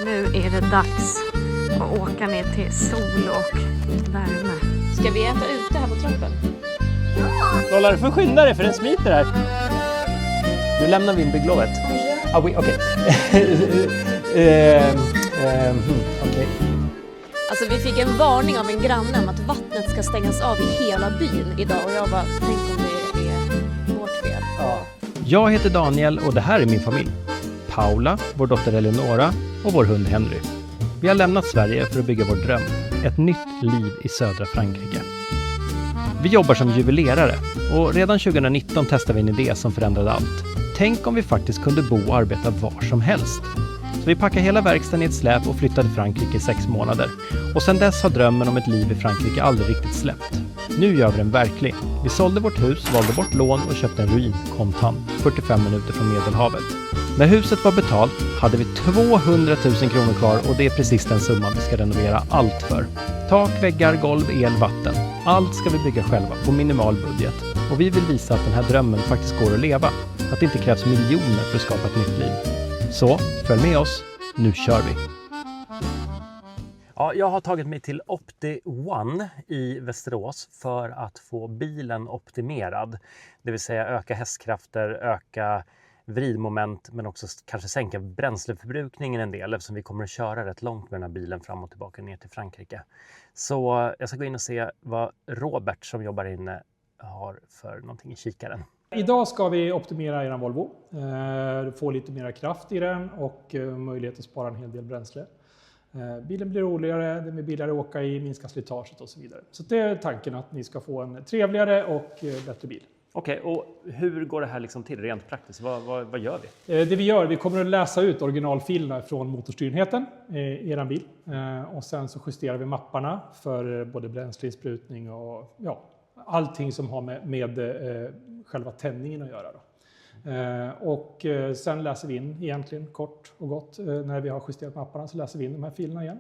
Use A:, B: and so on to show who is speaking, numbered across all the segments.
A: Nu är det dags att åka ner till sol och värme.
B: Ska vi äta ute här på trappen?
C: Lolla, du får skynda dig för den smiter här. Nu lämnar vi in bygglovet. Okej. Okej.
B: Alltså vi fick en varning av en granne om att vattnet ska stängas av i hela byn idag. Och jag bara, tänk om det är vårt fel.
C: Ja. Jag heter Daniel och det här är min familj. Paula, vår dotter Eleonora och vår hund Henry. Vi har lämnat Sverige för att bygga vår dröm. Ett nytt liv i södra Frankrike. Vi jobbar som juvelerare och redan 2019 testade vi en idé som förändrade allt. Tänk om vi faktiskt kunde bo och arbeta var som helst. Så vi packade hela verkstaden i ett släp och flyttade till Frankrike i 6 månader. Och sedan dess har drömmen om ett liv i Frankrike aldrig riktigt släppt. Nu gör vi den verklig. Vi sålde vårt hus, valde bort lån och köpte en ruin kontant, 45 minuter från Medelhavet. När huset var betalt hade vi 200 000 kronor kvar och det är precis den summan vi ska renovera allt för. Tak, väggar, golv, el, vatten. Allt ska vi bygga själva på minimal budget. Och vi vill visa att den här drömmen faktiskt går att leva. Att det inte krävs miljoner för att skapa ett nytt liv. Så, följ med oss. Nu kör vi! Ja, jag har tagit mig till Opti1 i Västerås för att få bilen optimerad. Det vill säga öka hästkrafter, öka vridmoment men också kanske sänka bränsleförbrukningen en del eftersom vi kommer att köra rätt långt med den här bilen fram och tillbaka ner till Frankrike. Så jag ska gå in och se vad Robert som jobbar inne har för någonting i kikaren.
D: Idag ska vi optimera er Volvo, få lite mer kraft i den och möjlighet att spara en hel del bränsle. Bilen blir roligare, den blir billigare att åka i, minska slitaget och så vidare. Så det är tanken att ni ska få en trevligare och bättre bil.
C: Okej, och hur går det här liksom till rent praktiskt? Vad gör vi?
D: Det vi gör, vi kommer att läsa ut originalfilerna från motorstyrenheten i er bil. Och sen så justerar vi mapparna för både bränsleinsprutning och allting som har med själva tändningen att göra. Då. Och sen läser vi in egentligen kort och gott när vi har justerat mapparna så läser vi in de här filerna igen.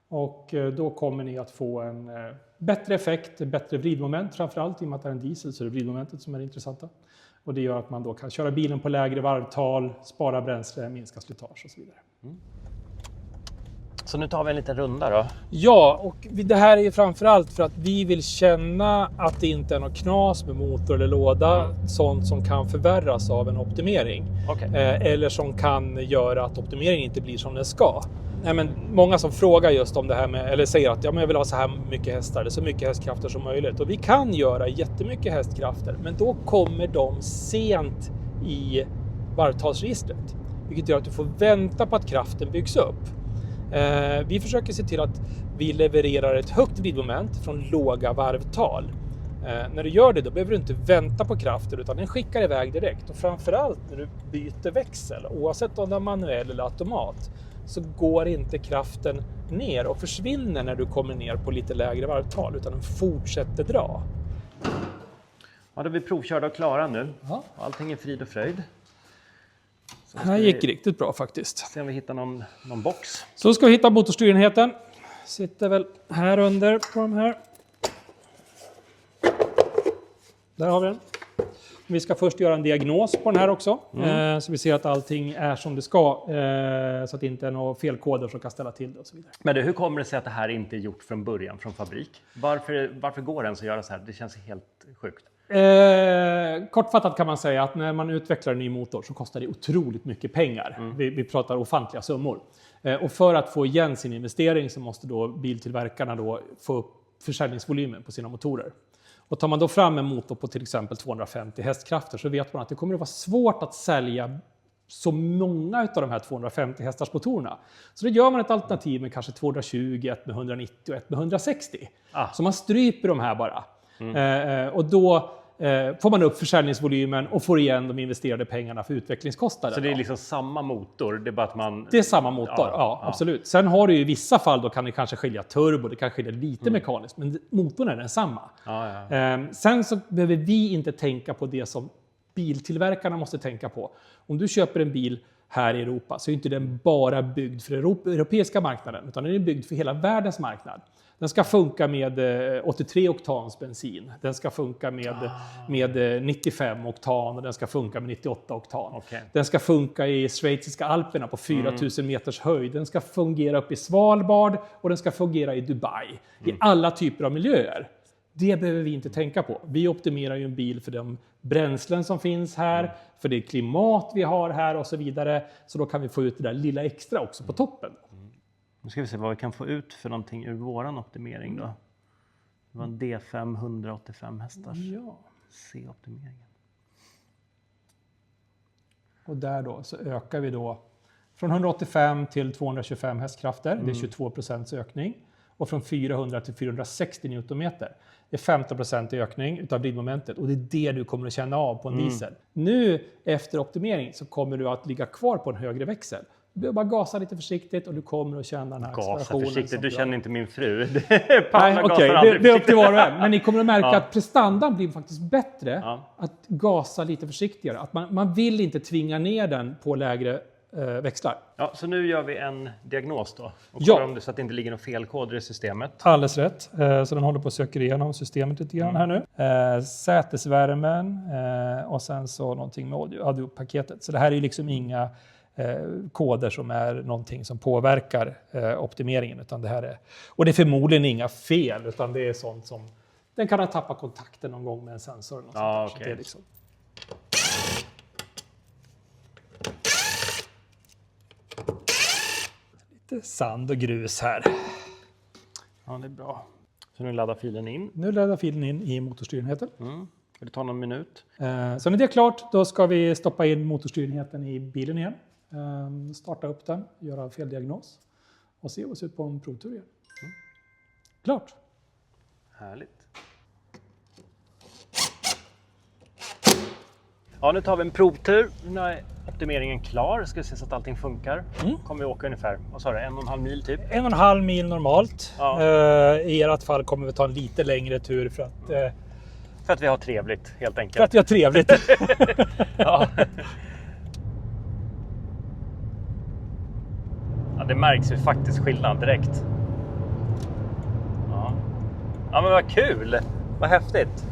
D: Och då kommer ni att få en bättre effekt, bättre vridmoment framförallt i och med att det är en diesel så är det vridmomentet som är det intressanta. Och det gör att man då kan köra bilen på lägre varvtal, spara bränsle, minska slitage och så vidare.
C: Mm. Så nu tar vi en liten runda då.
D: Ja, och det här är ju framförallt för att vi vill känna att det inte är något knas med motor eller låda. Sånt som kan förvärras av en optimering.
C: Okay.
D: Eller som kan göra att optimeringen inte blir som den ska. Nej, men många som frågar just om det här med, eller säger att jag vill ha så här mycket hästar, eller så mycket hästkrafter som möjligt. Och vi kan göra jättemycket hästkrafter, men då kommer de sent i varvtalsregistret. Vilket gör att du får vänta på att kraften byggs upp. Vi försöker se till att vi levererar ett högt vridmoment från låga varvtal. När du gör det då behöver du inte vänta på kraften utan den skickar iväg direkt. Och framförallt när du byter växel, oavsett om det är manuell eller automat, så går inte kraften ner och försvinner när du kommer ner på lite lägre varvtal utan den fortsätter dra.
C: Ja, då är vi provkörda och klara nu.
D: Ja.
C: Allting är frid och fröjd.
D: Det här gick riktigt bra faktiskt.
C: Se om vi hittar någon box.
D: Så ska vi hitta motorstyrenheten. Sitter väl här under på de här. Där har vi den. Vi ska först göra en diagnos på den här också. Så vi ser att allting är som det ska. Så att det inte är några felkoder som kan ställa till det och så vidare.
C: Men hur kommer det sig att det här inte är gjort från början, från fabrik? Varför går det ens att göra så här? Det känns helt sjukt.
D: Kortfattat kan man säga att när man utvecklar en ny motor så kostar det otroligt mycket pengar. Vi pratar ofantliga summor. Och för att få igen sin investering så måste då biltillverkarna då få upp försäljningsvolymen på sina motorer. Och tar man då fram en motor på till exempel 250 hästkrafter så vet man att det kommer att vara svårt att sälja så många av de här 250 hästars motorerna. Så då gör man ett alternativ med kanske 220, ett med 190 och ett med 160. Så man stryper de här bara. Och då får man upp försäljningsvolymen och får igen de investerade pengarna för utvecklingskostnader.
C: Så det är liksom samma motor? Det är bara att man...
D: Det är samma motor, ja, absolut. Sen har du ju i vissa fall då kan det kanske skilja turbo, det kan skilja lite mekaniskt, men motorn är densamma. Sen så behöver vi inte tänka på det som biltillverkarna måste tänka på. Om du köper en bil här i Europa så är inte den bara byggd för europeiska marknaden, utan den är byggd för hela världens marknad. Den ska funka med 83 oktans bensin. Den ska funka med 95 oktan och den ska funka med 98 oktan.
C: Okay.
D: Den ska funka i schweiziska alperna på 4000 meters höjd. Den ska fungera uppe i Svalbard och den ska fungera i Dubai. I alla typer av miljöer. Det behöver vi inte tänka på. Vi optimerar ju en bil för de bränslen som finns här, för det klimat vi har här och så vidare. Så då kan vi få ut det där lilla extra också på toppen.
C: Nu ska vi se vad vi kan få ut för någonting ur våran optimering då. Det var en D5 185 hästars C-optimeringen.
D: Och där då så ökar vi då från 185 till 225 hästkrafter. Det är 22% ökning. Och från 400 till 460 newtonmeter. Det är 15% ökning utav drivmomentet. Och det är det du kommer att känna av på en diesel. Nu efter optimering så kommer du att ligga kvar på en högre växel. Du behöver bara gasa lite försiktigt och du kommer att känna den här accelerationen.
C: Gasa försiktigt, du känner inte min fru.
D: Nej, okej, det är upp till var och en. Men ni kommer att märka att prestandan blir faktiskt bättre att gasa lite försiktigare. Att man vill inte tvinga ner den på lägre växlar.
C: Ja, så nu gör vi en diagnos då. Och kollar om det så att det inte ligger några felkoder i systemet.
D: Alldeles rätt. Så den håller på att söka igenom systemet lite grann här nu. Sätesvärmen och sen så någonting med audiopaketet. Så det här är ju liksom inga koder som är någonting som påverkar optimeringen. Utan det här är, och det är förmodligen inga fel, utan det är sånt som den kan ha tappat kontakten någon gång med en sensor. Och
C: ja,
D: okay. Så det är liksom. Lite sand och grus här.
C: Ja, det är bra. Så nu laddar filen in.
D: Nu laddar filen in i motorstyrenheten.
C: Det tar någon minut.
D: Så när det är klart, då ska vi stoppa in motorstyrenheten i bilen igen. Starta upp den, göra feldiagnos och se vad det ser ut på en provtur igen. Klart.
C: Härligt. Ja, nu tar vi en provtur. Nu är optimeringen klar. Ska vi se så att allting funkar. Kommer vi åka ungefär, vad sa du, 1,5 mil typ?
D: 1,5 mil normalt.
C: Ja.
D: I ert fall kommer vi ta en lite längre tur för att
C: vi har trevligt helt enkelt.
D: För att vi har trevligt.
C: Ja. Ja, det märks ju faktiskt skillnad direkt. Ja, men vad kul! Vad häftigt!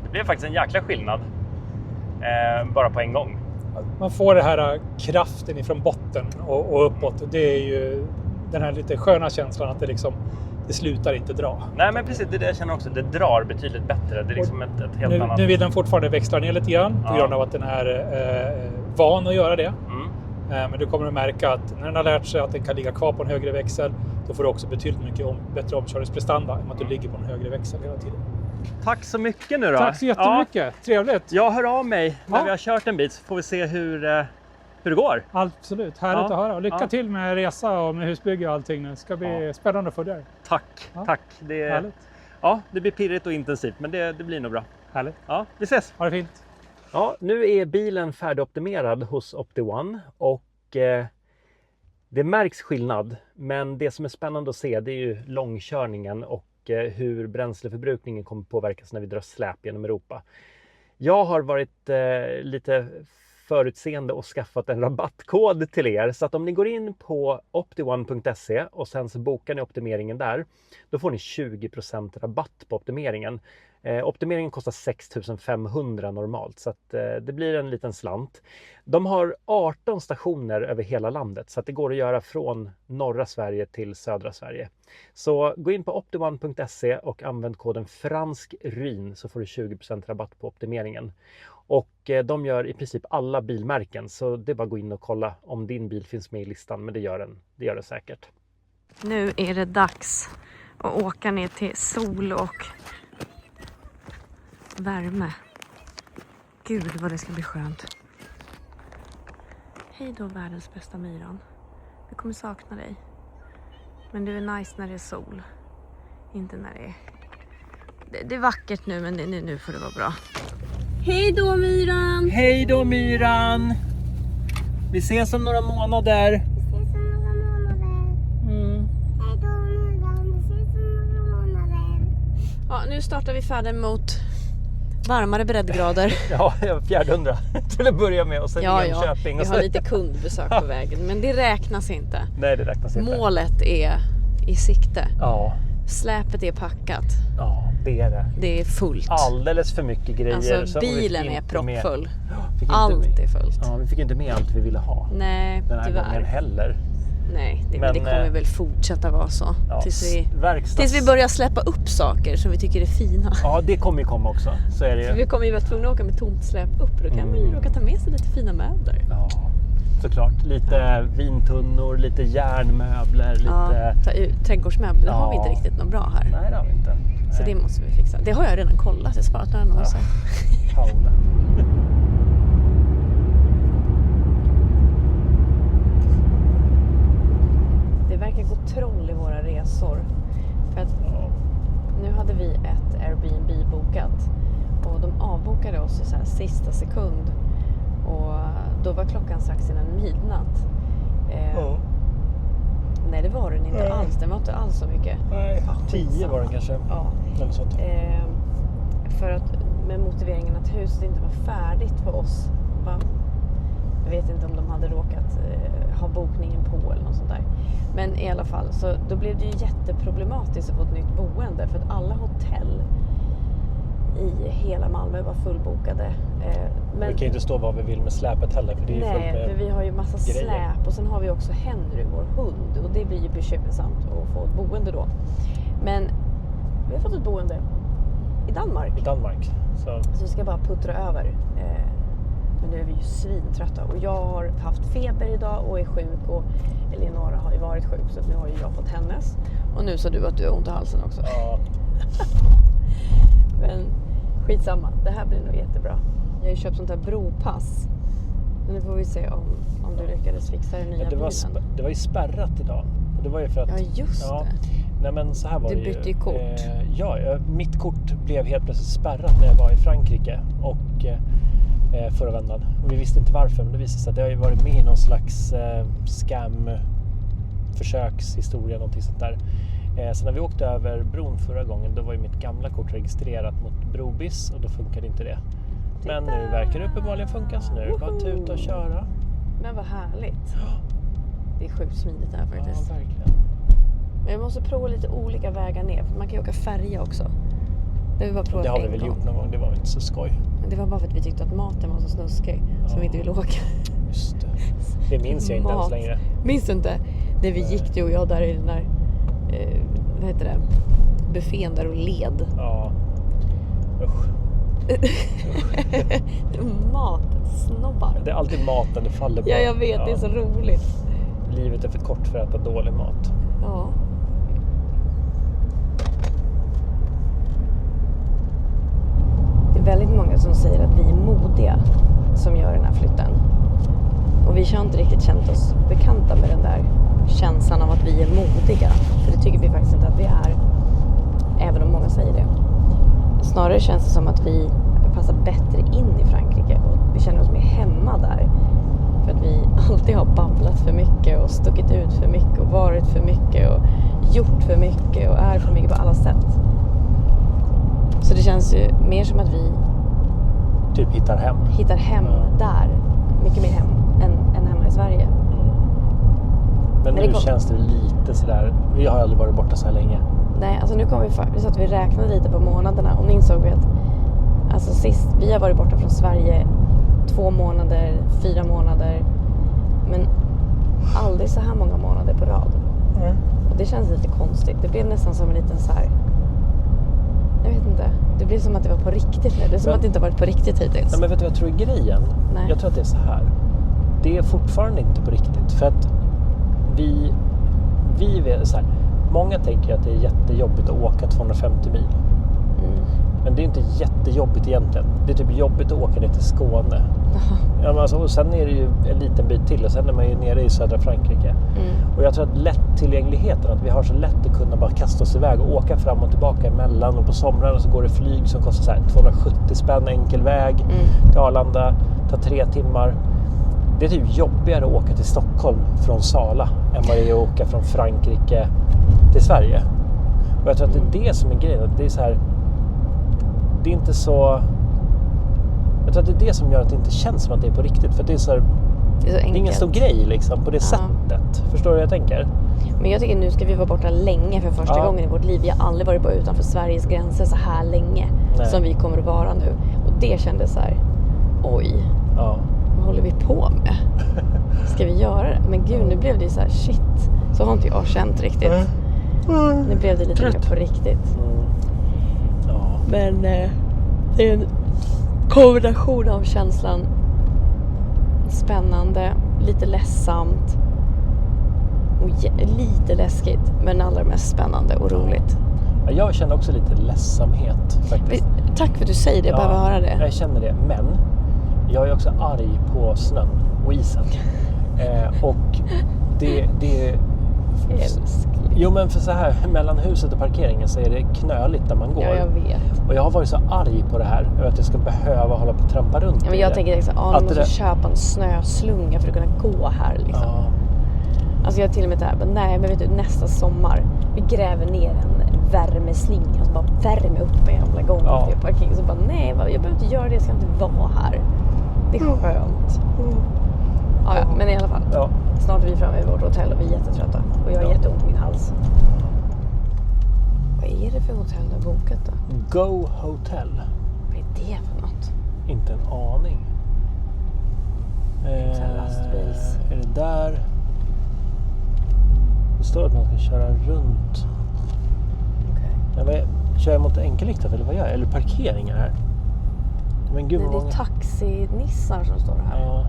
C: Det blev faktiskt en jäkla skillnad. Bara på en gång.
D: Man får det här kraften ifrån botten och uppåt. Det är ju den här lite sköna känslan att det slutar inte dra.
C: Nej, men precis, det är det jag känner också. Det drar betydligt bättre. Det är liksom ett helt annat...
D: Nu vill den fortfarande växla ner lite grann på grund av att den är van att göra det. Men du kommer att märka att när den har lärt sig att den kan ligga kvar på en högre växel, då får du också betydligt mycket bättre omkörningsprestanda än att du ligger på en högre växel hela tiden.
C: Tack så mycket nu då.
D: Tack så jättemycket. Ja. Trevligt.
C: Jag hör av mig när vi har kört en bit, så får vi se hur det går.
D: Absolut. Härligt att höra. Och lycka till med resa och med husbygge och allting nu. Det ska bli spännande för dig.
C: Tack. Tack.
D: Härligt.
C: Ja, det blir pirrigt och intensivt, men det blir nog bra.
D: Härligt.
C: Ja, vi ses.
D: Ha det fint.
C: Ja, nu är bilen färdigoptimerad hos OptiOne och det märks skillnad. Men det som är spännande att se, det är ju långkörningen och hur bränsleförbrukningen kommer påverkas när vi drar släp genom Europa. Jag har varit lite förutseende och skaffat en rabattkod till er, så att om ni går in på optione.se och sen så bokar ni optimeringen där, då får ni 20% rabatt på optimeringen. Optimeringen kostar 6 500 normalt, så att det blir en liten slant. De har 18 stationer över hela landet, så att det går att göra från norra Sverige till södra Sverige. Så gå in på optione.se och använd koden FRANSKRYN, så får du 20% rabatt på optimeringen. Och de gör i princip alla bilmärken, så det är bara att gå in och kolla om din bil finns med i listan, men det gör den säkert.
A: Nu är det dags att åka ner till sol och värme. Gud vad det ska bli skönt. Hej då världens bästa myran. Vi kommer sakna dig. Men det är nice när det är sol. Inte när det är... Det är vackert nu, men nu får det vara bra. Hej då myran!
C: Hej då myran! Vi ses om några månader.
A: Ja, nu startar vi färden mot
B: Varmare breddgrader.
C: Ja, 400 till att börja med och sen
B: Ja,
C: Enköping.
B: vi har lite kundbesök på vägen. Men det räknas inte.
C: Nej, det räknas inte.
B: Målet är i sikte.
C: Ja.
B: Släpet är packat.
C: Ja, det är det.
B: Det är fullt.
C: Alldeles för mycket grejer.
B: Alltså
C: så
B: bilen
C: vi
B: är
C: fick inte med-
B: proppfull.
C: fick inte
B: Allt
C: med-
B: är fullt.
C: Ja, vi fick inte med allt vi ville ha
B: Nej,
C: den här gången
B: tyvärr.
C: heller.
B: Nej, det
C: Men,
B: kommer väl fortsätta vara så.
C: Ja,
B: Tills vi börjar släppa upp saker som vi tycker är fina.
C: Ja, det kommer ju komma också. Så är det
B: För
C: ju.
B: vi kommer ju vara tvungna att åka med tomt släp upp. Då kan man ju råka ta med sig lite fina möbler.
C: Ja, såklart. Lite vintunnor, lite järnmöbler, lite...
B: Trädgårdsmöbler, det har vi
C: Ja.
B: inte riktigt något bra här.
C: Nej, det har vi inte.
B: Så det måste vi fixa. Det har jag redan kollat, jag har sparat några annonser.
C: Paula.
B: Det verkar gå troll i våra resor. För att nu hade vi ett Airbnb bokat och de avbokade oss i så här sista sekund. Och då var klockan strax innan midnatt. Nej, det var den inte
C: Nej.
B: alls. Den var inte alls så mycket.
C: Nej,
B: Ja,
C: 10
B: skitsamma.
C: var den kanske.
B: Ja.
C: Eller sånt.
B: För att med motiveringen att huset inte var färdigt för oss. Va? Jag vet inte om de hade råkat ha bokningen på eller något sånt där. Men i alla fall, så då blev det ju jätteproblematiskt att få ett nytt boende. För att alla hotell i hela Malmö var fullbokade. Men
C: Vi kan ju inte stå vad vi vill med släpet heller. För det är ju fullt
B: nej,
C: med...
B: för vi har ju massa
C: grejer.
B: släp och sen har vi också Henry, vår hund. Och det blir ju bekymmersamt att få ett boende då. Men vi har fått ett boende i Danmark.
C: I Danmark. Så
B: Så vi ska bara puttra över. Men nu är vi ju svintrötta. Och jag har haft feber idag och är sjuk. Och Eleonora har ju varit sjuk. Så nu har ju jag fått hennes. Och nu sa du att du har ont i halsen också.
C: ja,
B: Men skitsamma. Det här blir nog jättebra. Jag har ju köpt sånt här bropass. Men nu får vi se om du lyckades fixa den nya
C: det, var
B: bilen.
C: det var ju spärrat idag. Och det var ju för att...
B: Ja, just det.
C: Nej, men så här var
B: Du
C: det
B: bytte ju kort.
C: Mitt kort blev helt plötsligt spärrat när jag var i Frankrike och förra vändan. Och vi visste inte varför, men det visade sig att det har ju varit med i någon slags scam-försökshistoria, någonting sånt där. Så när vi åkte över bron förra gången, då var ju mitt gamla kort registrerat mot Brobis och då funkade inte det. Men nu verkar det uppenbarligen funka, så nu är det bara att tuta och köra.
B: Men vad härligt. Det är sjukt smidigt det här
C: Ja,
B: faktiskt.
C: verkligen.
B: Men jag måste prova lite olika vägar ner. För man kan ju åka färja också. Det har vi bara provat
C: Det har vi
B: en
C: väl
B: gång.
C: gjort någon gång, det var inte så skoj.
B: Men det var bara för att vi tyckte att maten var så snuskig. Som vi inte ville åka.
C: Just det. Det minns jag inte ens
B: Mat.
C: längre.
B: Minns du inte? När vi gick du och jag där i den där vad heter det? Buffén där och led.
C: Ja. Usch.
B: Matsnobbar.
C: Det är alltid maten det faller på.
B: Ja, jag vet. Det är så roligt.
C: Livet är för kort för att äta dålig mat.
B: Ja. Det är väldigt många som säger att vi är modiga som gör den här flytten. Och vi har inte riktigt känt oss bekanta med den där känslan av att vi är modiga. För det tycker vi faktiskt inte att vi är. Även om många säger det. Snarare känns det som att vi passar bättre in i Frankrike. Och vi känner oss mer hemma där. För att vi alltid har babblat för mycket och stuckit ut för mycket och varit för mycket och gjort för mycket och är för mycket på alla sätt. Så det känns ju mer som att vi
C: Typ hittar hem.
B: hittar hem där. Mycket mer hem än hemma i Sverige.
C: Men
B: det
C: nu
B: kom-
C: känns det lite sådär. Vi har aldrig varit borta så här länge.
B: Nej, alltså nu kom vi så att vi räknade lite på månaderna och nu insåg vi att alltså sist vi har varit borta från Sverige 2 månader, 4 månader, men aldrig så här många månader på rad. Och det känns lite konstigt. Det blev nästan som en liten så här, jag vet inte, det blev som att det var på riktigt nu. Det är som
C: Men-
B: att det inte har varit på riktigt hittills.
C: Nej, men vet du vad jag tror är grejen?
B: Nej.
C: Jag tror att det är så här. Det är fortfarande inte på riktigt. För att vi vet så här. Många tänker att det är jättejobbigt att åka 250 mil. Men det är inte jättejobbigt egentligen. Det är typ jobbigt att åka ner till Skåne. Ja, men alltså, och sen är det ju en liten bit till och sen är man ju nere i södra Frankrike. Och jag tror att lättillgängligheten, att vi har så lätt att kunna bara kasta oss iväg och åka fram och tillbaka emellan. Och på somrarna så går det flyg som kostar så här 270 spänn enkel väg till Arlanda. Tar 3 timmar. Det är typ jobbigare att åka till Stockholm från Sala än vad det är att åka från Frankrike till Sverige. Och jag tror att det är det som är grejen. Att det är så här, det är inte så Jag tror att det är det som gör att det inte känns som att det är på riktigt. För att det är så här,
B: Det är så
C: det är ingen
B: enkelt.
C: stor grej liksom på det sättet. Förstår du vad jag tänker?
B: Men jag tycker nu ska vi vara borta länge för första gången i vårt liv. Vi har aldrig varit på utanför Sveriges gränser så här länge som vi kommer att vara nu. Och det kändes så här, oj, vad håller vi på med? Ska vi göra det? Men gud, nu blev det så här, shit. Så har inte jag känt riktigt. Nu blev det lite mer på riktigt.
C: Ja.
B: Men det är en kombination av känslan spännande, lite ledsamt och lite läskigt, men allra mest spännande och roligt.
C: Ja, jag känner också lite ledsamhet faktiskt.
B: Tack för att du säger det, jag behöver höra det.
C: Jag känner det, men jag är också arg på snön och isen. Och det
B: Älskling.
C: Jo, men för så här, mellan huset och parkeringen så är det knöligt där man går.
B: Ja, jag vet.
C: Och jag har varit så arg på det här, över att jag ska behöva hålla på och trampa runt.
B: Ja, men jag tänker liksom,
C: att
B: du måste köpa en snöslunga för att kunna gå här liksom.
C: Ja.
B: Alltså jag har till och med där, men nej, men vet du, nästa sommar vi gräver ner en värmeslinga som bara värmer upp en jävla gång till parkeringen. Så bara, nej, jag behöver inte göra det, jag ska inte vara här. Det är skönt. Ja, men i alla fall.
C: Ja.
B: Snart är vi framme vid vårt hotell och vi är jättetrötta. Och jag har jätteont i min hals. Vad är det för hotell du har bokat då?
C: Go Hotel.
B: Vad är det för något?
C: Inte en aning.
B: Lastbils.
C: Är det där? Det står att man ska köra runt.
B: Okej.
C: Kör jag mot enkelriktat eller vad gör jag? Eller parkeringar här? Men gud,
B: Nej, det är taxinissar som står här.
C: Ja.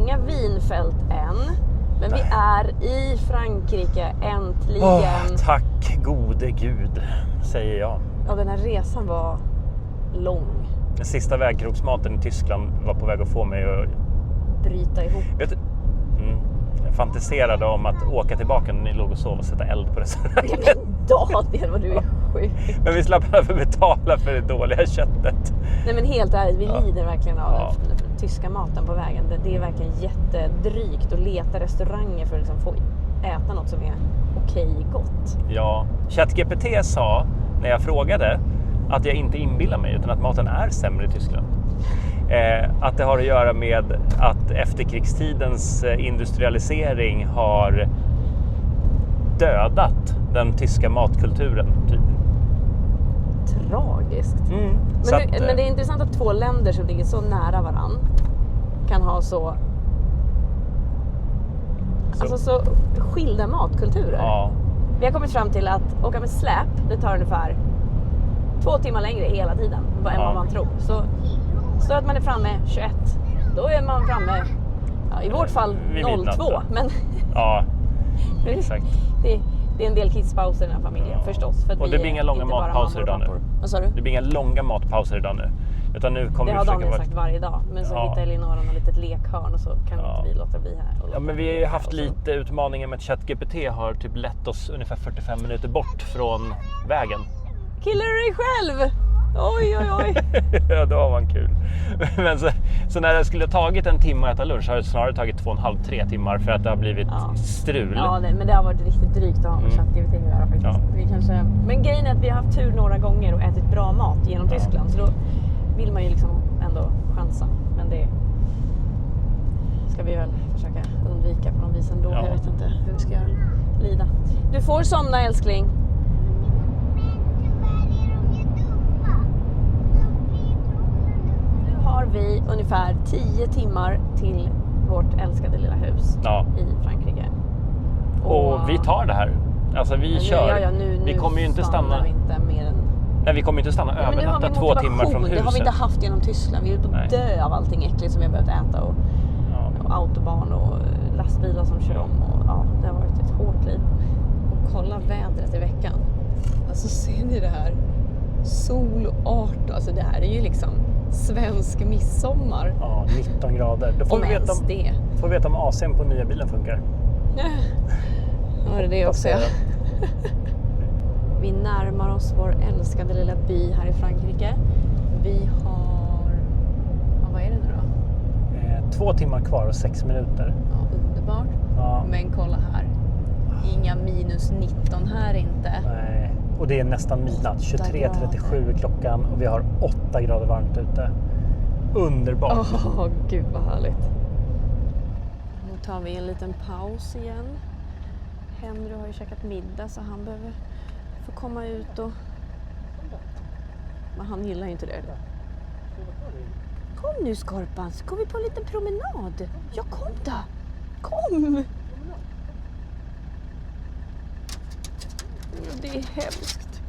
B: Inga vinfält än. Men vi är i Frankrike äntligen.
C: Tack gode gud, säger jag.
B: Ja, den här resan var lång.
C: Den sista vägkrogsmaten i Tyskland var på väg att få mig att
B: Bryta ihop.
C: jag fantiserade om att åka tillbaka när ni låg och sov och sätta eld på restaurangen.
B: Daniel, vad du är sjuk.
C: Men vi slapp över betala för det dåliga köttet.
B: Nej, men helt ärligt, vi lider verkligen av den tyska maten på vägen. Det är verkligen jättedrygt att leta restauranger för att liksom få äta något som är okej gott.
C: Ja, ChatGPT sa när jag frågade att jag inte inbillar mig utan att maten är sämre i Tyskland. Att det har att göra med att efterkrigstidens industrialisering har dödat den tyska matkulturen. Typ.
B: Tragiskt. Men det är intressant att två länder som ligger så nära varann kan ha så skilda matkulturer.
C: Ja.
B: Vi har kommit fram till att åka med släp, det tar ungefär 2 timmar längre hela tiden än vad man tror. Så att man är framme 21, då är man framme i vårt fall 02. Men
C: ja, exakt.
B: Det är en del kidspauser i den här familjen förstås. För att
C: och det blir inga långa matpauser idag nu.
B: Vad sa du?
C: Det blir inga långa matpauser idag nu. Utan nu kommer
B: det har Daniel sagt varje dag. Men så hittar Elinora något litet lekhörn och så kan inte vi låta bli här.
C: Ja, men vi har ju haft lite utmaningar med att ChatGPT har typ lett oss ungefär 45 minuter bort från vägen.
B: Killar du dig själv? Oj.
C: Ja, det var kul. Men så när det skulle ha tagit en timme att äta lunch har det snarare tagit 2,5-3 timmar för att det har blivit strul.
B: Ja, men det har varit riktigt drygt att ha med ChatGPT att göra faktiskt.
C: Ja.
B: Vi kanske... Men grejen är att vi har haft tur några gånger och ätit bra mat genom Tyskland. Så då vill man ju liksom ändå chansa. Men det ska vi väl försöka undvika på något vis ändå. Jag vet inte hur vi ska göra. Lida. Du får somna, älskling. Har vi ungefär 10 timmar till vårt älskade lilla hus i Frankrike.
C: Och vi tar det här. Alltså vi kör. Vi kommer ju inte stanna.
B: Vi inte mer än...
C: Nej, vi kommer inte stanna övernatta 2 timmar från huset.
B: Det har vi inte haft genom Tyskland. Vi är på att dö av allting äckligt som vi har behövt äta. Och autobahn och lastbilar som kör om. Och, det har varit ett hårt liv. Och kolla vädret i veckan. Alltså ser ni det här? Sol och 18. Alltså det här är ju liksom svensk midsommar.
C: Ja, 19 grader. Då får vi veta om AC:n på nya bilen funkar.
B: Ja, det också. Vi närmar oss vår älskade lilla by här i Frankrike. Vi har... vad är det nu då?
C: 2 timmar kvar och 6 minuter.
B: Ja, underbart.
C: Ja.
B: Men kolla här. Inga minus 19 här inte.
C: Nej. Och det är nästan midnatt. 23:37 är klockan och vi har 8 grader varmt ute. Underbart.
B: Gud vad härligt. Nu tar vi en liten paus igen. Henry har ju käkat middag så han behöver få komma ut och... Men han gillar ju inte det. Kom nu Skorpan, så går vi på en liten promenad. Ja, kom då. Kom! Det är hemskt.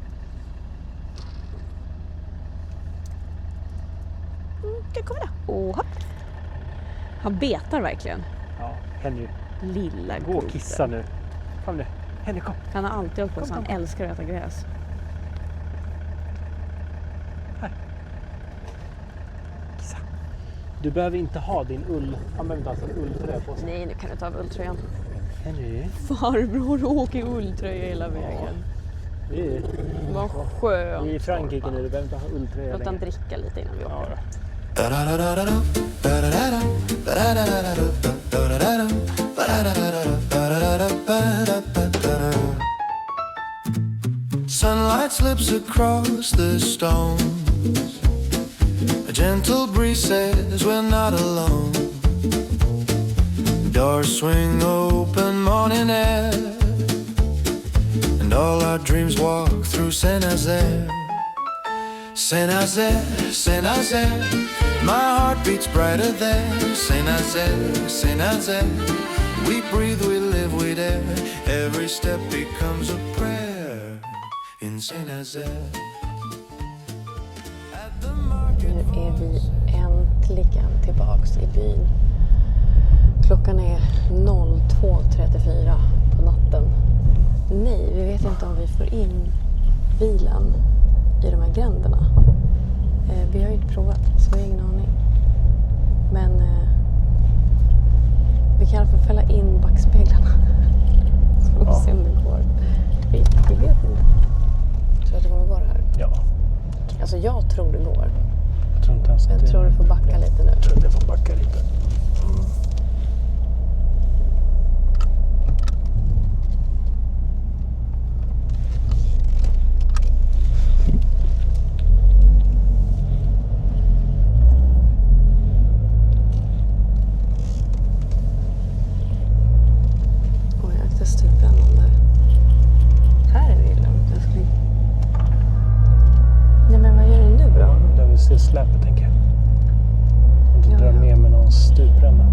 B: Kan komma där. Oha. Han betar verkligen.
C: Ja, Henry.
B: Lilla
C: Gå och kissa nu. Kom nu. Henry, kom.
B: Han har alltid hållit på så han älskar att äta gräs.
C: Kissa. Du behöver inte ha din ull. Han behöver inte ha sin ulltröja på sig.
B: Nej, nu kan du ta av ulltröjan.
C: Henry.
B: Farbror åker ulltröja hela vägen. Vad skönt.
C: Vi är i Frankrike nu, du behöver inte ha ulltröja
B: Låt han
C: längre.
B: dricka lite innan vi åker.
E: Sunlight slips across the stones. A gentle breeze says we're not alone. Doors swing open, morning air, and all our dreams walk through Saint-Nazaire. Saint-Nazaire, Saint-Nazaire, my heart beats brighter there. Saint-Nazaire, Saint-Nazaire, we breathe, we live, we dare. Every step becomes a prayer in Saint-Nazaire. At the market
B: Nu är vi äntligen tillbaks i byn. Klockan är 02:34 på natten. Nej, vi vet inte om vi får in bilen i de här gränderna. Vi har ju inte provat, så vi har ingen aning. Men vi kan i alla fall fälla in backspeglarna. Så får vi se om det går. Vi vet inte. Tror att det kommer gå det här?
C: Ja,
B: Alltså jag tror det går.
C: jag tror inte ens att
B: Jag tror du får backa lite nu.
C: Jag tror det får backa lite.
B: Oj, jag aktar stupbrännan där. Här är det ju lugnt, älskling. Nej, men vad gör du nu då?
C: Där vi ser släpet, tänker jag. Inte
B: Ja,
C: dra
B: ja.
C: med mig någon stupränna.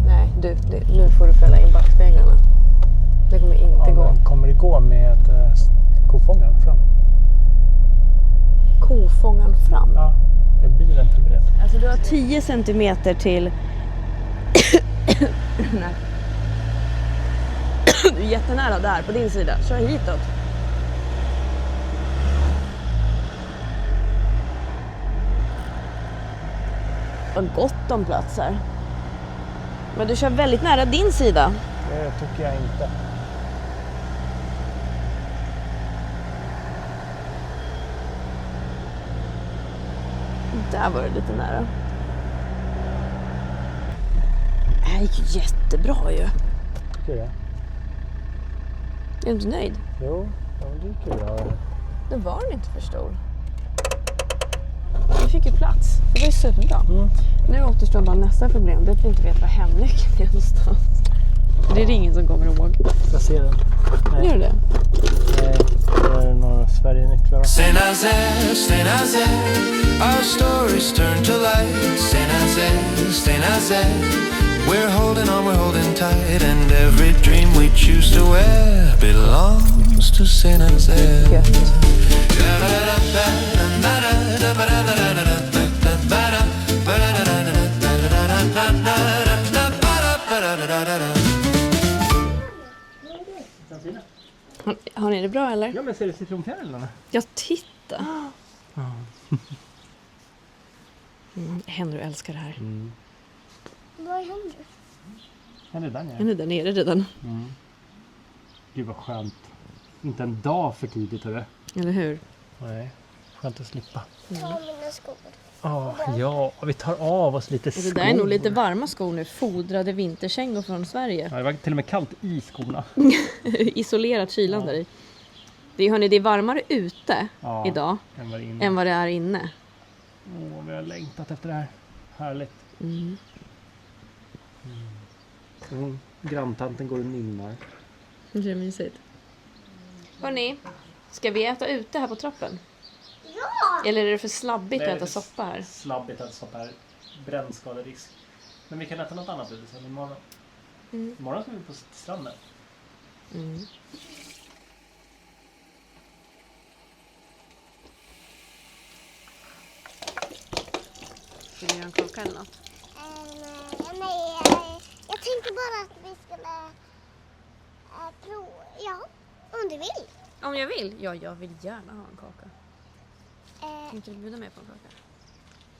B: Nej, du, nu får du fälla in backspeglarna. Det kommer inte gå.
C: Men kommer det gå med kofångaren fram?
B: Kofångaren fram.
C: Ja, är bilen förberedd?
B: Alltså du har 10 centimeter till... Nej. Du är jättenära där på din sida. Kör hitåt. Vad gott om plats här. Men du kör väldigt nära din sida.
C: Det tycker jag inte.
B: Där var det lite nära. Det gick jättebra ju.
C: Tycker du det?
B: Är du inte nöjd?
C: Jo, det gick ju bra.
B: Det var den inte för stor. Vi fick ju plats. Det var ju superbra. Nu återstår bara nästa problem. Det är att vi inte vet var hemnyckeln är någonstans. För det är det ingen som kommer ihåg.
C: Jag ser den.
B: Gör du det?
C: Nej, det är några Sverige-nycklar.
E: Saint-Nazaire, Saint-Nazaire, our stories turn to light. Saint-Nazaire, Saint-Nazaire, we're holding tight, and every dream we choose to wear belongs to Saint-Nazaire.
B: Gött. Har ni det bra eller?
C: Ja, men ser du citronfjärilarna?
B: Ja, titta. Henry älskar det här.
F: Vad är Henry?
C: Är det den
B: Är ni där nere redan?
C: Gud vad skönt. Inte en dag för tidigt, hörru.
B: Eller hur?
C: Nej. Skönt att slippa.
F: Ta mina skor.
C: Ja, vi tar av oss lite skor.
B: Det där är nog lite varma skor nu. Fodrade vinterkängor från Sverige.
C: Ja, det var till och med kallt i skorna.
B: Isolerat kylan där i. Det är varmare ute idag
C: än
B: vad det är inne.
C: Vi har längtat efter det här. Härligt. Granntanten går och nynnar.
B: Det är mysigt. Hörrni, ska vi äta ute här på trappen?
F: Ja!
B: Eller är det för slabbigt att äta soppa här?
C: Slabbigt att äta soppa här. Brännskaderisk. Men vi kan äta något annat ute sen imorgon. Imorgon ska vi på stranden.
B: Ska vi göra en kaka eller något?
F: Nej, jag tänkte bara att vi skulle prova. Ja, om du vill.
B: Om jag vill? Ja, jag vill gärna ha en kaka. Kan inte du bjuda mig på en kaka?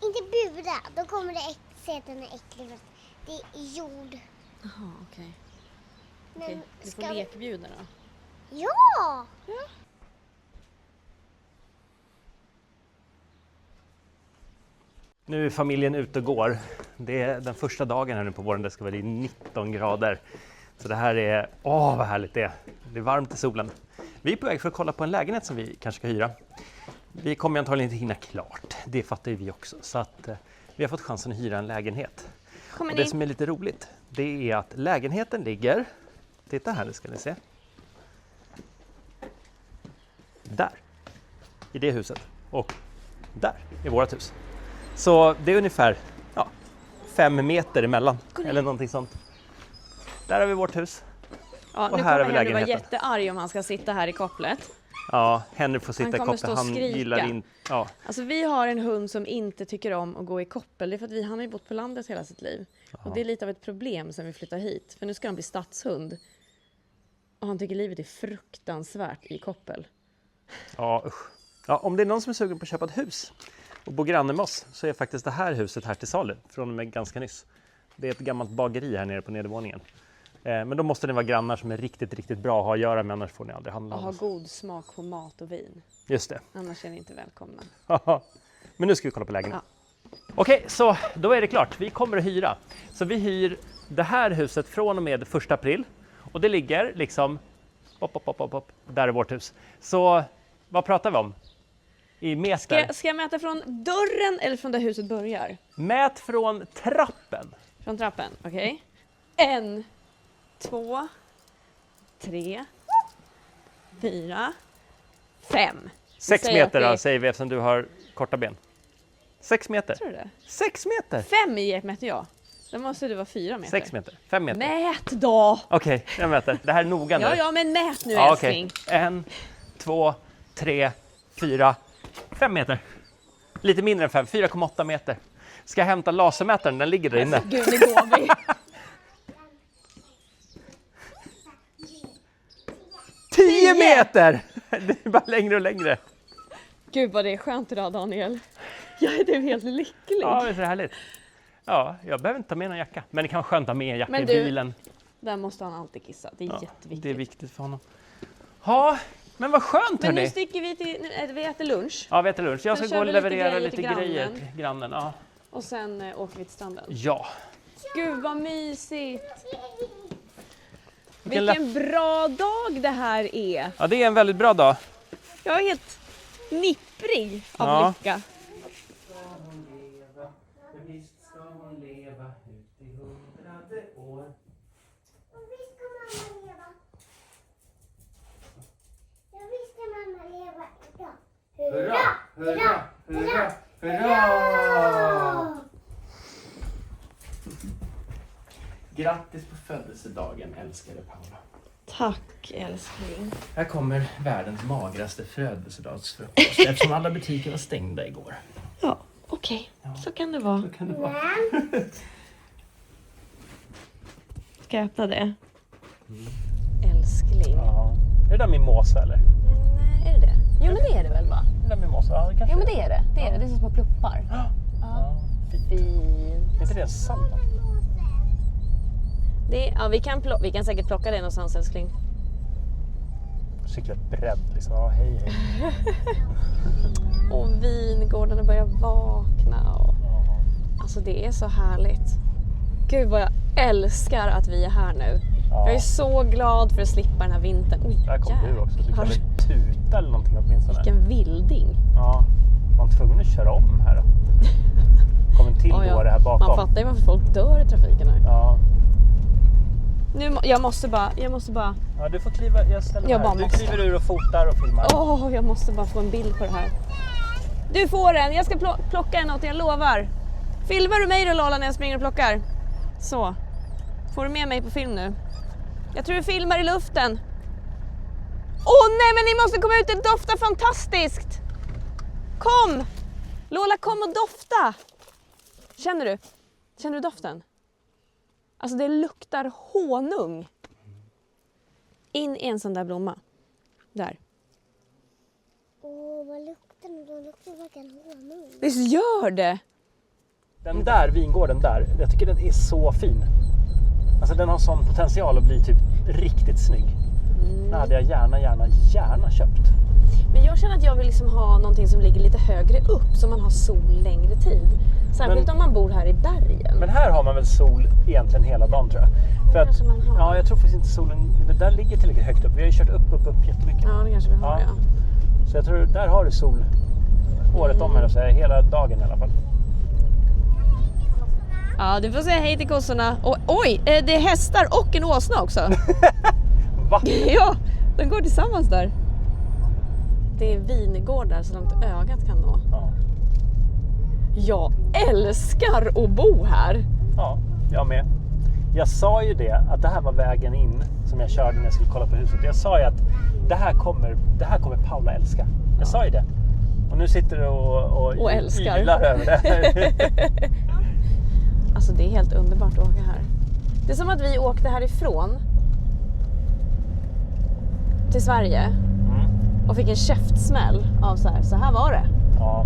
F: Inte buda, då kommer det se att den är äcklig. För att det är jord.
B: Jaha, okej.
F: Men
B: Du får lekbjuda då.
F: Ja!
C: Nu är familjen ute och går. Det är den första dagen här nu på våren. Det ska vara 19 grader. Så det här är, vad härligt det är. Det är varmt i solen. Vi är på väg för att kolla på en lägenhet som vi kanske ska hyra. Vi kommer antagligen inte hinna klart. Det fattar ju vi också. Så att vi har fått chansen att hyra en lägenhet. Och det som är lite roligt, det är att lägenheten ligger, titta här, det ska ni se. Där, i det huset. Och där, i vårt hus. Så det är ungefär 5 meter emellan, eller någonting sånt. Där har vi vårt hus.
B: Ja,
C: och
B: nu
C: här har
B: kommer
C: vi
B: Henry vara
C: lägenheten.
B: jättearg om han ska sitta här i kopplet.
C: Ja, Henry får sitta i
B: kommer stå
C: kopplet.
B: och
C: Han
B: skrika.
C: gillar inte... Ja.
B: Alltså vi har en hund som inte tycker om att gå i koppel. Det är för att han har ju bott på landet hela sitt liv. Och det är lite av ett problem sen vi flyttar hit. För nu ska han bli stadshund. Och han tycker livet är fruktansvärt i koppel.
C: Ja, usch. Ja, om det är någon som är sugen på att köpa ett hus och bo granne med oss så är faktiskt det här huset här till salu från och med ganska nyss. Det är ett gammalt bageri här nere på nedervåningen. Men då måste det vara grannar som är riktigt, riktigt bra att ha att göra med, annars får ni aldrig handla.
B: Och ha god smak på mat och vin.
C: Just det.
B: Annars är ni inte välkomna.
C: Men nu ska vi kolla på lägenhet. Okej, så då är det klart. Vi kommer att hyra. Så vi hyr det här huset från och med 1 april. Och det ligger liksom... Där är vårt hus. Så vad pratar vi om? I meter?
B: Ska jag mäta från dörren eller från där huset börjar?
C: Mät från trappen.
B: Från trappen, okej. 1, 2, 3, 4, 5.
C: 6
B: säger
C: meter
B: att det
C: då,
B: är-
C: säger vi eftersom du har korta ben. 6 meter.
B: Tror du det?
C: 6 meter.
B: 5 mäter jag. Då måste det vara 4 meter.
C: 6 meter. 5 meter.
B: Mät då!
C: Okej, jag mäter. Det här är noga nu.
B: Ja, men mät nu
C: Ja,
B: älskling.
C: 1, 2, 3, 4, 5 meter. Lite mindre än 5, 4,8 meter. Ska jag hämta lasermätaren? Den ligger där inne.
B: Gud, nu går vi.
C: 10 meter! Det är bara längre och längre.
B: Gud vad det är skönt idag Daniel. Jag är typ helt lycklig.
C: Ja, det är så härligt. Ja, jag behöver inte ta med någon jacka. Men det kan vara skönt att ha med en jacka
B: Men
C: i
B: du,
C: bilen.
B: Där måste han alltid kissa. Det är
C: Ja,
B: jätteviktigt.
C: det är viktigt för honom. Ja, men vad skönt
B: Men nu
C: hörni.
B: sticker vi till, vi äter lunch.
C: Ja, vi äter lunch. Jag
B: Sen
C: ska
B: kör
C: gå och
B: vi lite
C: leverera
B: grejer
C: lite
B: till
C: grejer
B: grannen.
C: till grannen. Ja.
B: Och sen åker vi till stranden.
C: Ja.
B: Gud vad mysigt.
C: Vilken
B: Vilken bra dag det här är.
C: Ja, det är en väldigt bra dag.
B: Jag är helt nipprig av
C: Ja.
B: lycka.
C: Visst ska hon leva ut i 100:e år.
F: Och visst ska mamma leva. Ja, visst ska mamma leva idag.
C: Hurra, hurra, hurra, hurra! Grattis på födelsedagen, älskade Paula.
B: Tack älskling.
C: Här kommer världens magraste födelsedagsfrukost eftersom alla butiker var stängda igår.
B: Ja, okej. Så kan det vara.
C: Så kan det vara.
B: Ska jag öppna det? Älskling.
C: Ja. Är det där mimosa eller?
B: Nej, är det det? Jo men det är det väl va?
C: Det där mimosa? Ja, det kanske
B: Jo men det är det. Det är det. Det är som små pluppar.
C: Ja, fint.
B: Fint.
C: Är inte det sant?
B: Vi kan säkert plocka det någonstans älskling.
C: Cykla bredd liksom. Ja, hej hej.
B: Åh vakna. Och... Alltså det är så härligt. Gud vad jag älskar att vi är här nu.
C: Ja.
B: Jag är så glad för att slippa den här vintern. Oj,
C: Där kom du också. Du kan väl tuta eller någonting åtminstone.
B: Vilken vilding.
C: Ja, man tvungen att köra om här då. Kom en till det här bakom.
B: Man fattar ju varför folk dör i trafiken här.
C: Ja.
B: Nu, jag måste bara...
C: Ja, du får kliva. Jag ställer här. Du kliver ur och fotar och filmar.
B: Jag måste bara få en bild på det här. Du får en. Jag ska plocka en åt, jag lovar. Filmar du mig då, Lola, när jag springer och plockar? Så. Får du med mig på film nu? Jag tror du filmar i luften. Nej, men ni måste komma ut. Det doftar fantastiskt. Kom! Lola, kom och dofta. Känner du doften? Alltså det luktar honung. In i en sån där blomma. Där.
F: Vad luktar det? Det luktar verkligen honung.
B: Visst gör det?
C: Den där vingården där, jag tycker den är så fin. Alltså den har sån potential att bli typ riktigt snygg. Den hade jag gärna köpt.
B: Men jag känner att jag vill liksom ha någonting som ligger lite högre upp så man har sol längre tid. Särskilt om man bor här i bergen.
C: Men här har man väl sol egentligen hela dagen tror jag. För
B: kanske man har.
C: Ja, jag tror faktiskt inte solen, det där ligger tillräckligt högt upp. Vi har ju kört upp jättemycket.
B: Ja, det kanske vi har, ja.
C: Så jag tror där har du sol året om, eller så här, hela dagen i alla fall.
B: Ja, du får säga hej till kossorna. Och, oj, det är hästar och en åsna också.
C: Va?
B: Ja, de går tillsammans där. Det är vingårdar så långt ögat kan nå.
C: Ja.
B: Jag älskar att bo här.
C: Ja, jag med. Jag sa ju det, att det här var vägen in som jag körde när jag skulle kolla på huset. Jag sa ju att det här kommer Paula älska. Jag sa ju det. Och nu sitter du och
B: älskar.
C: ylar över det.
B: Alltså det är helt underbart att åka här. Det är som att vi åkte härifrån till Sverige och fick en käftsmäll av så här var det.
C: Ja.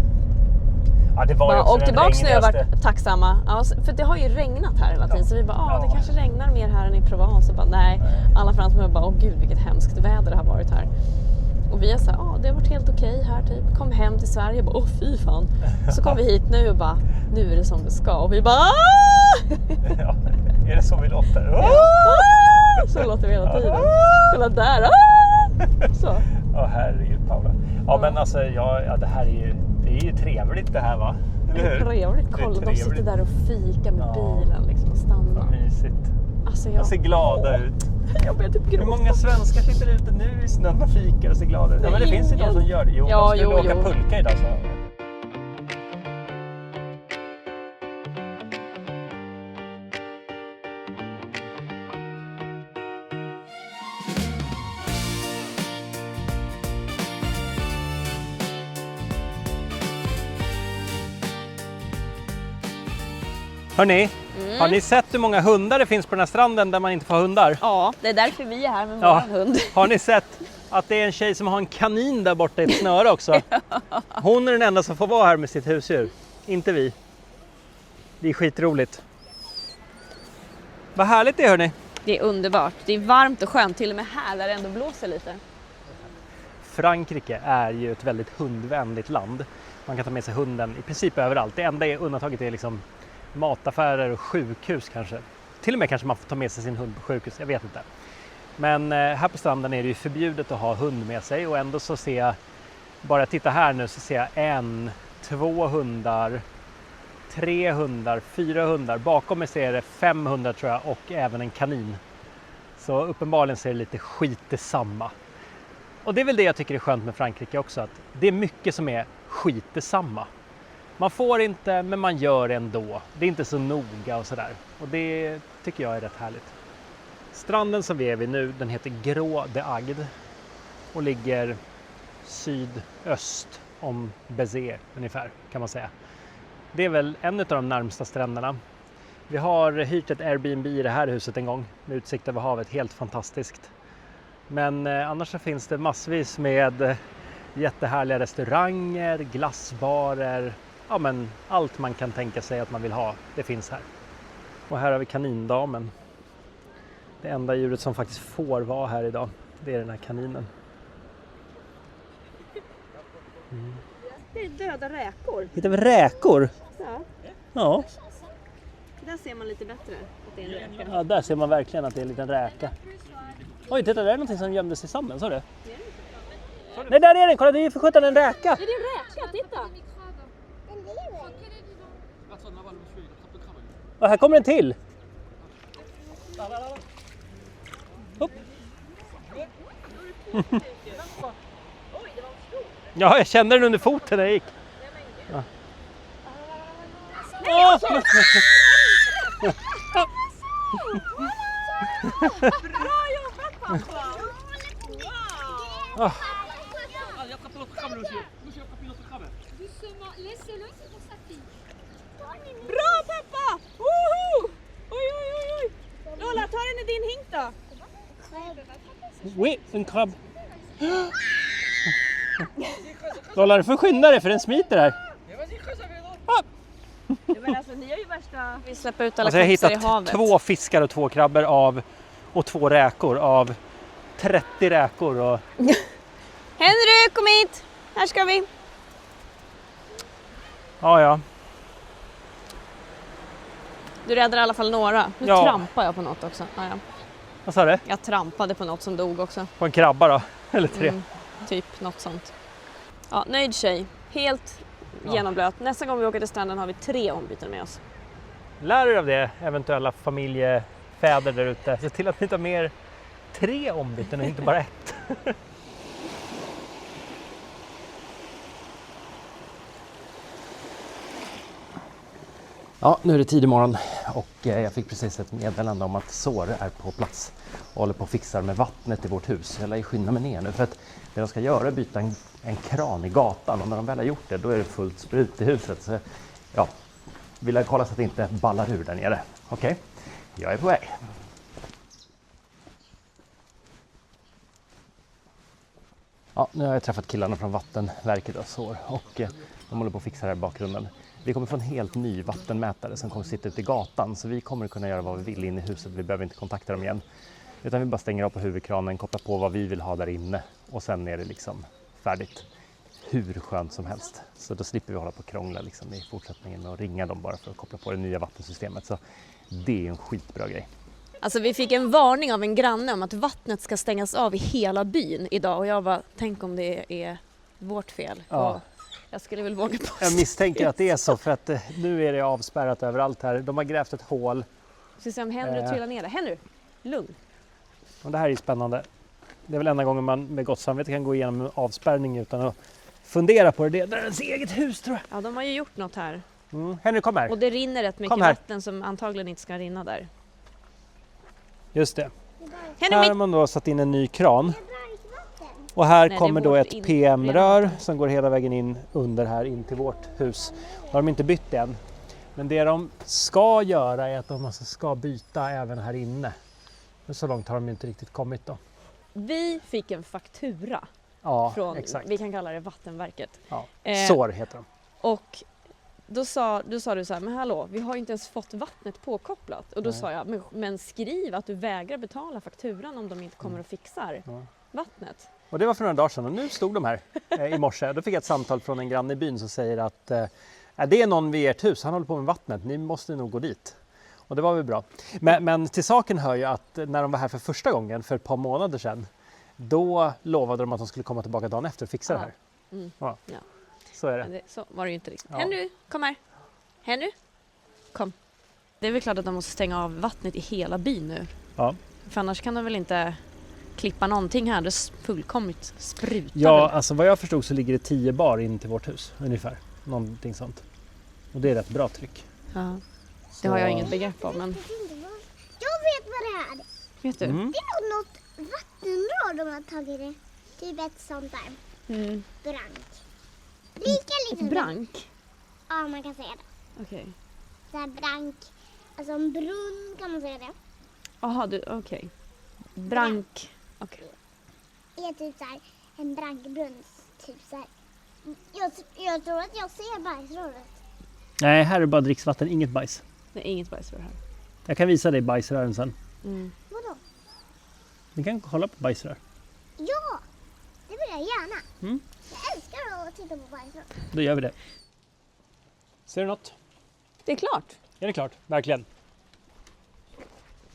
C: Ja, det var ju också
B: och tillbaks nu har jag
C: regnigaste.
B: varit tacksamma. Ja, för det har ju regnat här hela tiden. Så vi bara, det kanske regnar mer här än i Provence. Och bara, nej. Alla fransmän bara, gud vilket hemskt väder det har varit här. Och vi har sagt, det har varit helt okej här typ. Kom hem till Sverige och bara, fy fan. Så kom vi hit nu och bara, nu är det som det ska. Och vi bara,
C: Ja, är det så vi låter?
B: så låter vi hela tiden. Kolla där. Så.
C: Ja, herregud Paula. Ja, men alltså, det här är ju trevligt det här, va? Eller hur?
B: Trevligt. Kolla, de sitter där och fikar med bilen liksom och stannar.
C: Vad mysigt.
B: Alltså,
C: De ser glada ut.
B: Jag börjar typ gråta.
C: Hur många svenskar sitter ute nu i snön och fikar och ser glada ut? Ja, men det finns ju de som gör det. Jo, de skulle åka pulka idag så. Hörrni, har ni sett hur många hundar det finns på den här stranden där man inte får ha hundar?
B: Ja, det är därför vi är här med våran hund.
C: Har ni sett att det är en tjej som har en kanin där borta i ett snöre också? Hon är den enda som får vara här med sitt husdjur, inte vi. Det är skitroligt. Vad härligt det är, hörni.
B: Det är underbart. Det är varmt och skönt, till och med här där det ändå blåser lite.
C: Frankrike är ju ett väldigt hundvänligt land. Man kan ta med sig hunden i princip överallt. Det enda undantaget är liksom mataffärer och sjukhus kanske. Till och med kanske man får ta med sig sin hund på sjukhus, jag vet inte. Men här på stranden är det ju förbjudet att ha hund med sig, och ändå så ser jag, bara titta här nu, så ser jag 1, 2 hundar, 3 hundar, 4 hundar. Bakom mig ser det 5 hundar tror jag, och även en kanin. Så uppenbarligen ser det lite skit detsamma. Och det är väl det jag tycker är skönt med Frankrike också, att det är mycket som är skit detsamma. Man får inte, men man gör ändå. Det är inte så noga och sådär. Och det tycker jag är rätt härligt. Stranden som vi är vid nu, den heter Gros de Agde och ligger sydöst om Béziers ungefär, kan man säga. Det är väl en av de närmsta stränderna. Vi har hyrt ett Airbnb i det här huset en gång med utsikt över havet, helt fantastiskt. Men annars så finns det massvis med jättehärliga restauranger, glassbarer, ja men allt man kan tänka sig att man vill ha, det finns här. Och här har vi kanindamen. Det enda djuret som faktiskt får vara här idag, det är den här kaninen.
A: Det är döda räkor.
C: Hittar vi räkor?
A: Ja.
C: Ja.
A: Där ser man lite bättre att det är en räka.
C: Ja, där ser man verkligen att det är en liten räka. Oj, titta, där är någonting som gömde sig i sanden, så det? Nej, där är den! Kolla, det är ju för sjutton en räka!
A: Är det en räka? Titta!
F: Den lever.
C: Och här kommer en till! Upp. Ja, jag kände den under foten när jag gick. Ja. Åh!
A: Bra jobbat pappa!
C: Ah.
A: Bra pappa! Woho! Oj, oj, oj, oj! Lola, ta den i din hink då.
C: Oj, en krabb. Lola, du får skynda dig för den smiter här.
A: Men alltså, ni har ju värsta... Vi släpper ut alla
C: Alltså, jag har
A: kompisar i
C: hittat
A: havet.
C: 2 fiskar och 2 krabbor och 2 räkor av 30 räkor. Och...
A: Henry, kom hit! Här ska vi.
C: Ja.
A: Du räddar i alla fall några. Nu
C: Ja.
A: trampar jag på något också. Ja.
C: Vad sa du?
A: Jag trampade på något som dog också.
C: På en krabba då? Eller 3?
A: Typ något sånt. Ja, nöjd tjej. Helt genomblöt. Nästa gång vi åker till stranden har vi 3 ombyten med oss.
C: Lär er av det, eventuella familjefäder där ute. Se till att ni tar med 3 ombyten och inte bara 1. Ja, nu är det tidig morgon och jag fick precis ett meddelande om att SOR är på plats och håller på att fixa med vattnet i vårt hus. Jag lär ju skynda mig ner nu för att det de ska göra är att byta en kran i gatan och när de väl har gjort det då är det fullt sprut i huset. Så ja, vill kolla så att det inte ballar ur där nere. Okej, jag är på väg. Ja, nu har jag träffat killarna från Vattenverket och SOR och de håller på att fixa det här i bakgrunden. Vi kommer få en helt ny vattenmätare som kommer sitta ute i gatan så vi kommer kunna göra vad vi vill in i huset. Vi behöver inte kontakta dem igen. Utan vi bara stänger av på huvudkranen, kopplar på vad vi vill ha där inne och sen är det liksom färdigt. Hur skönt som helst. Så då slipper vi hålla på och krångla liksom i fortsättningen och ringa dem bara för att koppla på det nya vattensystemet. Så det är en skitbra grej.
A: Alltså vi fick en varning av en granne om att vattnet ska stängas av i hela byn idag och jag bara, tänk om det är vårt fel.
C: Ja.
A: Och jag skulle väl våga på.
C: Jag misstänker att det är så för att nu är det avspärrat överallt här. De har grävt ett hål.
A: Så se om Henry trillar ner där. Henry, lugn.
C: Och det här är ju spännande. Det är väl enda gången man med gott samvete kan gå igenom en avspärrning utan att fundera på det. Det är deras eget hus tror jag.
A: Ja, de har ju gjort något här.
C: Henry, kom här.
A: Och det rinner rätt mycket
C: Kom här.
A: vatten som antagligen inte ska rinna där.
C: Just det.
A: Henry,
C: Här har
A: mitt...
C: man då satt in en ny kran. Och här
A: Nej,
C: kommer
A: det är
C: då
A: vårt
C: ett
A: in-
C: PM-rör som går hela vägen in under här in till vårt hus. Det har de inte bytt än. Men det de ska göra är att de alltså ska byta även här inne. Men så långt har de inte riktigt kommit då.
A: Vi fick en faktura
C: Ja,
A: från,
C: exakt.
A: vi kan kalla det Vattenverket.
C: Ja.
A: Eh,
C: SOR heter de.
A: Och då sa du så här, men hallå, vi har ju inte ens fått vattnet påkopplat. Och då
C: Nej.
A: sa jag, men skriv att du vägrar betala fakturan om de inte kommer och fixar vattnet.
C: Och det var för några dagar sedan och nu stod de här i morse. Då fick jag ett samtal från en granne i byn som säger att det är någon vid ert hus, han håller på med vattnet, ni måste nog gå dit. Och det var väl bra. Men till saken hör ju att när de var här för första gången för ett par månader sedan, då lovade de att de skulle komma tillbaka dagen efter och fixa det här.
A: Mm.
C: Ja.
A: Ja.
C: Så är det.
A: Men det, så var det ju inte riktigt.
C: Ja.
A: Henry, kom här. Henry, kom. Det är väl klart att de måste stänga av vattnet i hela byn nu.
C: Ja.
A: För annars kan de väl inte klippa någonting här. Det är fullkomligt sprutar.
C: Ja,
A: väl.
C: alltså vad jag förstod så ligger det 10 bar in till vårt hus ungefär. Någonting sånt. Och det är rätt bra tryck.
A: Ja. Det har jag inget begrepp om, men
F: Jag vet vad det är.
A: vet du?
C: Mm.
F: Det är nog något vattenrör de har tagit det. Typ ett sånt där
A: Mm.
F: brank. Lika litet.
A: Brank?
F: Ja, man kan säga det.
A: Okej.
F: Så här brank. Alltså en brunn kan man säga det.
A: Jaha, okej. Brank. Okej.
F: Är typ så här en brankbrunn. Typ så här. Jag tror att jag ser bajsröret.
C: Nej, här är bara dricksvatten, inget bajs.
A: Det är inget bajsrör här.
C: Jag kan visa dig bajsrören sen.
A: Mm.
F: Vadå?
C: Vi kan kolla på bajsrör.
F: Ja, det vill jag gärna.
C: Mm.
F: Jag älskar att titta på bajsrör.
C: Då gör vi det. Ser du något?
A: Det är klart.
C: Är det klart? Verkligen.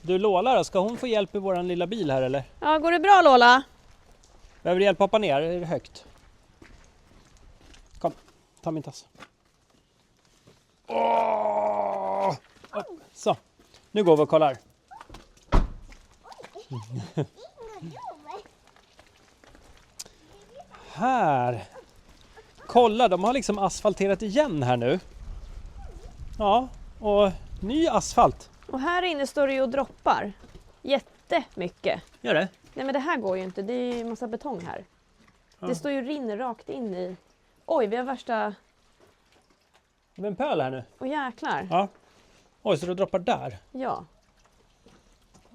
C: Du Lola då, ska hon få hjälp i våran lilla bil här eller?
A: Ja, går det bra Lola?
C: Behöver du hjälp att hoppa ner? Är det högt? Kom, ta min tass. Åh! Så, nu går vi och kollar. Här. Kolla, de har liksom asfalterat igen här nu. Ja, och ny asfalt.
A: Och här inne står det ju och droppar. Jättemycket.
C: Gör det?
A: Nej men det här går ju inte, det är ju en massa betong här.
C: Ja.
A: Det står ju rinner rakt in i... Oj, vi har värsta...
C: Det är en pöl här nu.
A: Åh jäklar.
C: Ja. Oj, så det droppar där?
A: Ja.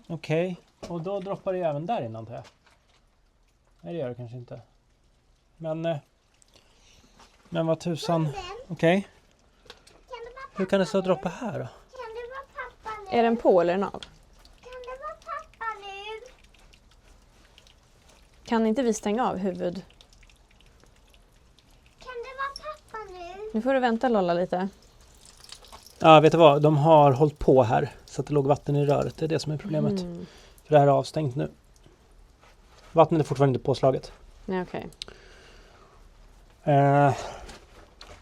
C: Okej, och då droppar det ju även där innan antar jag. Nej, det gör det kanske inte. Men vad tusan. Okej. Hur kan det så droppa här då?
F: Kan det vara pappa nu?
A: Är den på eller är den av?
F: Kan det vara pappa nu?
A: Kan inte vi stänga av huvud?
F: Kan det vara pappa nu?
A: Nu får du vänta Lolla lite.
C: Ja, vet du vad? De har hållit på här så att det låg vatten i röret. Det är det som är problemet. För det här är avstängt nu. Vattnet är fortfarande inte påslaget.
A: Nej, okej.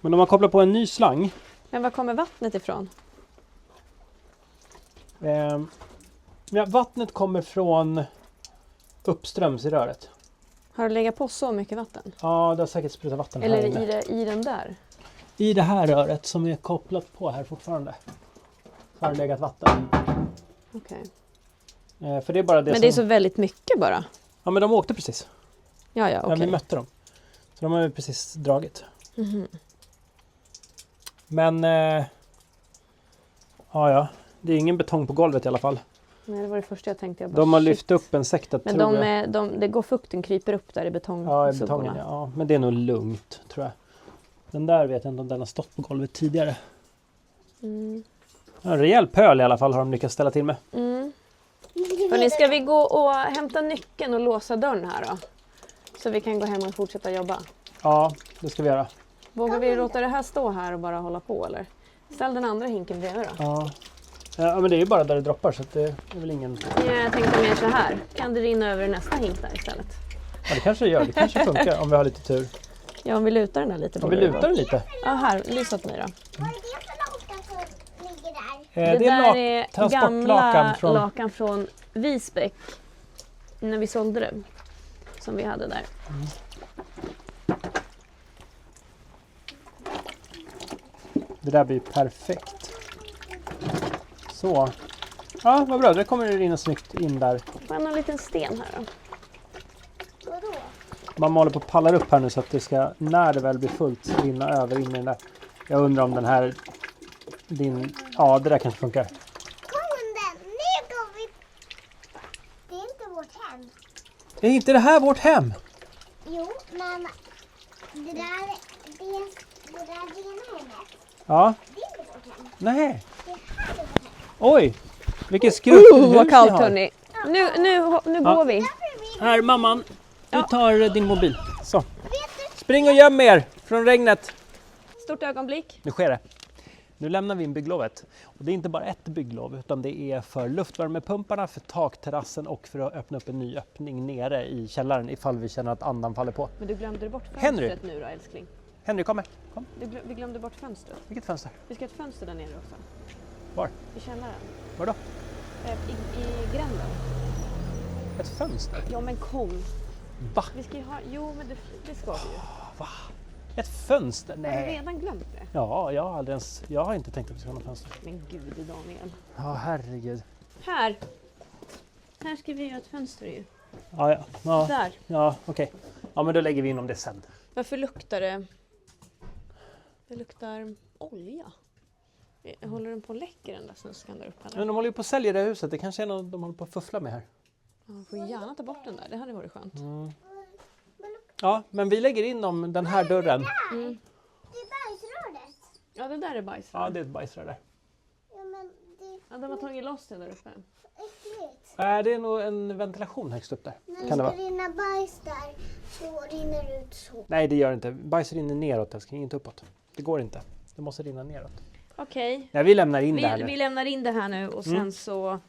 C: Men de har kopplat på en ny slang.
A: Men var kommer vattnet ifrån?
C: Ja, vattnet kommer från uppströms i röret.
A: Har det legat på så mycket vatten?
C: Ja, det har säkert sprutat vatten
A: Eller
C: här inne.
A: i den där?
C: I det här röret som är kopplat på här fortfarande. Så har det legat vatten.
A: Okej.
C: För det är bara det
A: Men
C: som...
A: det är så väldigt mycket bara.
C: Ja, men de åkte precis.
A: Ja,
C: Ja,
A: okej.
C: vi mötte dem. Så de har ju precis dragit.
A: Mhm.
C: Men... ja. Det är ingen betong på golvet i alla fall.
A: Nej, det var det första jag tänkte. Jag bara,
C: De har
A: shit.
C: lyft upp en sektat
A: Men
C: tror jag.
A: det går fukten kryper upp där i
C: Ja, i
A: betongsubborna.
C: betongen. Ja, men det är nog lugnt tror jag. Den där vet jag inte om den har stått på golvet tidigare.
A: Mm.
C: En rejäl pöl i alla fall har de lyckats ställa till med.
A: Mm. Hörrni, ska vi gå och hämta nyckeln och låsa dörren här då? Så vi kan gå hem och fortsätta jobba.
C: Ja, det ska vi göra.
A: Vågar vi låta det här stå här och bara hålla på eller? Ställ den andra hinken bredvid då.
C: Ja. Ja, men det är ju bara där det droppar så att det är väl ingen...
A: Ja, jag tänkte mer så här. Kan det rinna över nästa hink där istället?
C: Ja, det kanske det gör. Det kanske funkar om vi har lite tur.
A: Ja, om vi lutar den här lite.
C: Om vi lutar den lite.
A: Ja, här. Lys åt mig då.
F: Vad är det för lakan som ligger där?
A: Det där är
C: transportlakan
A: gamla
C: från...
A: lakan från Visbäck. När vi sålde det. Som vi hade där.
C: Det där blir perfekt. Så. Ja, vad bra. Det kommer det rinna snyggt in där.
A: Får jag en liten sten här då?
F: Vadå?
C: Man håller på att pallar upp här nu så att det ska, när det väl blir fullt, rinna över in i den där. Jag undrar om den här, ja det där kanske funkar.
F: Hunden! Nu går vi... Det är inte vårt hem.
C: Är inte det här vårt hem?
F: Jo, men det där rena hemmet.
C: Ja.
F: Det är inte vårt hem.
C: Nej.
F: Det här är vårt hem.
C: Oj. Vilket skrupphus
A: Vad kallt
C: ni har.
A: hörni. Nu går vi.
C: Här mamman. Du
A: Ja.
C: tar din mobil. Så. Spring och göm er från regnet.
A: Stort ögonblick.
C: Nu sker det. Nu lämnar vi in bygglovet. Och det är inte bara ett bygglov utan det är för luftvärmepumparna, för takterrassen och för att öppna upp en ny öppning nere i källaren ifall vi känner att andan faller på.
A: Men du glömde bort fönstret
C: Henry.
A: nu då älskling.
C: Henry, kom här. Kom.
A: Vi glömde bort fönstret.
C: Vilket fönster?
A: Vi ska ha ett fönster där nere också.
C: Var?
A: I källaren.
C: Var då?
A: I gränden.
C: Ett fönster?
A: Ja men kom.
C: Va?
A: Vi ska ju ha... Jo men det ska vi ju.
C: Va? Ett fönster?
A: Har du
C: Nej.
A: redan glömt det?
C: Ja, jag har inte tänkt att vi ska ha något fönster.
A: Men gud Daniel.
C: Ja, herregud.
A: Här. Här ska vi göra ett fönster ju.
C: Ja,
A: Där.
C: ja okej. Ja, men då lägger vi in om det sen.
A: Varför luktar det? Det luktar olja. Håller den på att läcka den där snuskan där uppe?
C: Men
A: Eller?
C: de håller ju på att sälja det här huset. Det kanske är något de håller på att fuffla med här.
A: Ja, man får gärna ta bort den där. Det hade varit skönt.
C: Ja, men vi lägger in om den här dörren.
A: Mm.
F: Det är bajsröret.
A: Ja, det där är bajs.
C: Ja, det är ett bajsrör där.
F: Ja, men det...
A: Ja, de har tagit loss det där uppe.
F: Äckligt.
C: Det är nog en ventilation högst upp där.
F: När
C: Kan det
F: det
C: vara?
F: ska rinna bajs där så rinner det ut så.
C: Nej, det gör det inte. Bajs rinner neråt, älskling, inte uppåt. Det går inte. Det måste rinna neråt.
A: Okej.
C: Nej, vi lämnar in det här
A: Vi
C: nu.
A: lämnar in det här nu och sen så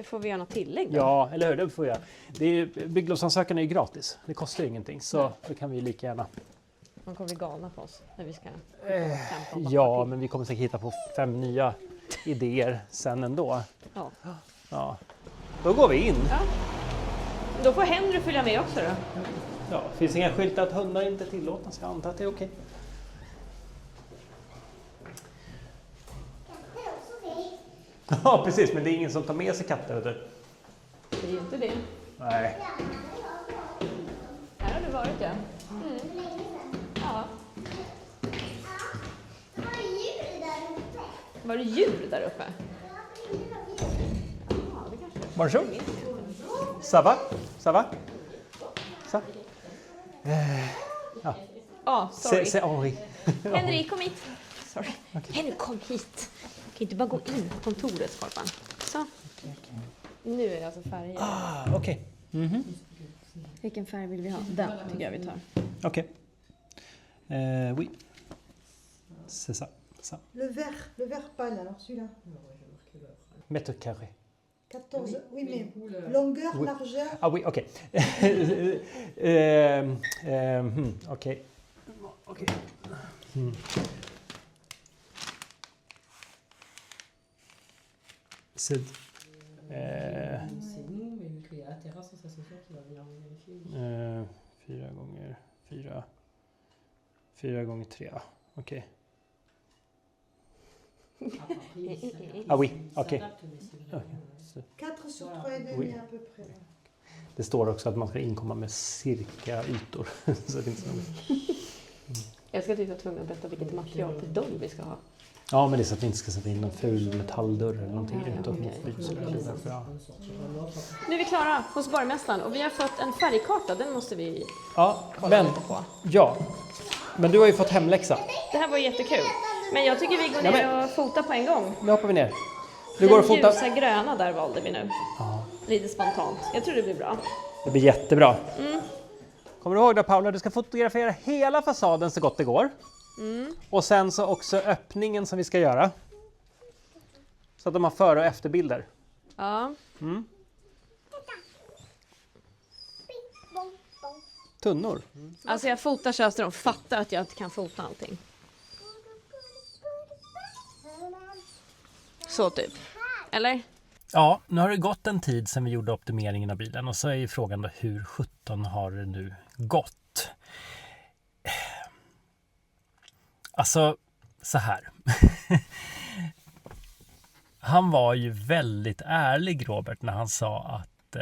A: får vi göra något tillägg då.
C: Ja, eller hur? Det får jag. Bygglovsansökan är ju gratis. Det kostar ingenting. Så då kan vi lika gärna.
A: Man kommer bli galna på oss när vi ska kämpa och
C: Ja,
A: bappa till.
C: men vi kommer säkert hitta på 5 nya idéer sen ändå.
A: Ja.
C: Ja. Då går vi in.
A: Då får Henry följa med också då.
C: Ja, det finns inga skyltar att hundar inte är tillåtna, så jag antar att det är okej. Ja, precis, men det är ingen som tar med sig katter, vet du.
A: Det är ju inte det.
C: Nej.
A: Här har du varit, ja. Ja.
F: Var är djur där uppe?
A: Var det djur där uppe?
C: Bonjour. Ça va? Ça va? Ça?
A: Ja, sorry.
C: C'est Henri.
A: Henry, kom hit. Sorry. Henry, kom hit. Du kan inte bara gå in på kontoret, Skorpan. Så. Nu är det alltså färger.
C: Okej.
A: Vilken färg vill vi ha? Den tycker jag vi tar.
C: Okej. Oui. C'est ça. Ça.
G: Le vert pâle, alors celui-là.
C: Mètre carré.
G: 14, oui, mais longueur,
C: Oui.
G: largeur.
C: Ah oui, okej. Okej. Okej. C'est...
H: C'est nous, mais vu qu'il y a la terrasse, ça c'est sûr qu'il va venir vérifier.
C: 4 gånger 4. 4 gånger 3. Okej. Ah oui, okej. Okej.
G: 4 sur 3,5
C: Oui.
G: à peu près.
C: Det står också att man ska inkomma med cirka ytor. Så det är inte så noga.
A: Jag ska typ vara tvungen att berätta vilket material för dörr vi ska ha.
C: Ja, men det är så att vi inte ska sätta in någon ful metalldörr eller någonting utåt. Ja.
A: Nu är vi klara hos borgmästaren och vi har fått en färgkarta. Den måste vi
C: Ja,
A: kolla
C: men,
A: lite på.
C: ja. Men du har ju fått hemläxa.
A: Det här var jättekul. Men jag tycker vi går
C: Ja,
A: ner och fotar på en gång.
C: Nu hoppar vi ner. Du går och
A: Den
C: fotar.
A: ljusa gröna där valde vi nu.
C: Ja,
A: Lite spontant. Jag tror det blir bra.
C: det blir jättebra. Kommer du ihåg då, Paula? Du ska fotografera hela fasaden så gott det går. Och sen så också öppningen som vi ska göra. Så att de har före- och efterbilder.
A: Ja.
F: Bing, bong, bong.
C: Tunnor.
A: Alltså jag fotar så att de fattar att jag inte kan fota allting. Så typ. Eller?
C: Ja, nu har det gått en tid sedan vi gjorde optimeringen av bilen och så är ju frågan då hur 17 har det nu gått? Alltså, så här. Han var ju väldigt ärlig, Robert, när han sa att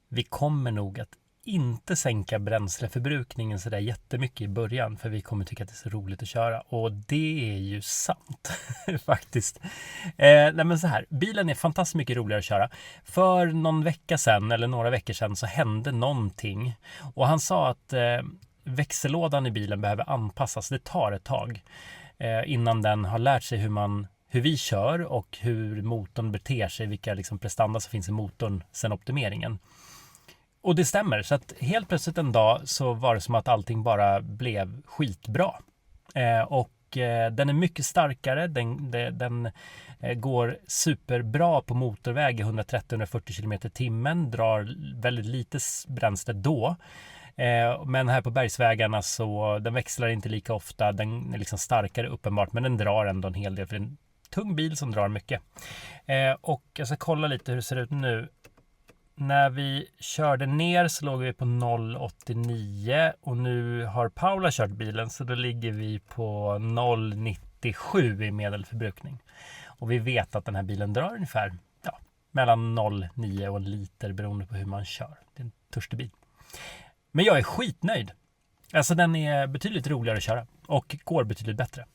C: vi kommer nog att inte sänka bränsleförbrukningen så där jättemycket i början, för vi kommer tycka att det är så roligt att köra, och det är ju sant faktiskt. Nej, men så här, bilen är fantastiskt mycket roligare att köra. För någon vecka sedan eller några veckor sedan så hände någonting och han sa att växellådan i bilen behöver anpassas. Det tar ett tag innan den har lärt sig hur vi kör och hur motorn beter sig, vilka liksom prestanda som finns i motorn sen optimeringen. Och det stämmer, så att helt plötsligt en dag så var det som att allting bara blev skitbra. Den är mycket starkare, den går superbra på motorväg i 130-140 km/h, drar väldigt lite bränsle då. Men här på bergsvägarna så den växlar inte lika ofta, den är liksom starkare uppenbart, men den drar ändå en hel del för det är en tung bil som drar mycket. Och jag ska kolla lite hur det ser ut nu. När vi körde ner så låg vi på 0,89 och nu har Paula kört bilen så då ligger vi på 0,97 i medelförbrukning. Och vi vet att den här bilen drar ungefär mellan 0,9 och en liter beroende på hur man kör. Det är en törstig bil. Men jag är skitnöjd. Alltså den är betydligt roligare att köra och går betydligt bättre.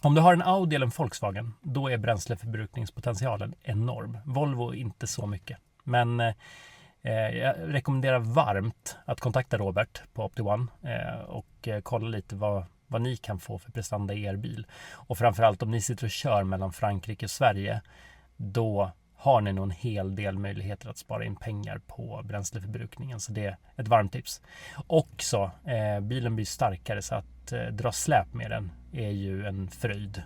C: Om du har en Audi eller en Volkswagen, då är bränsleförbrukningspotentialen enorm. Volvo inte så mycket. Men jag rekommenderar varmt att kontakta Robert på OptiOne och kolla lite vad vad ni kan få för prestanda i er bil. Och framförallt om ni sitter och kör mellan Frankrike och Sverige, då har ni nog en hel del möjligheter att spara in pengar på bränsleförbrukningen. Så det är ett varmt tips. Också, bilen blir starkare, så att dra släp med den är ju en fröjd.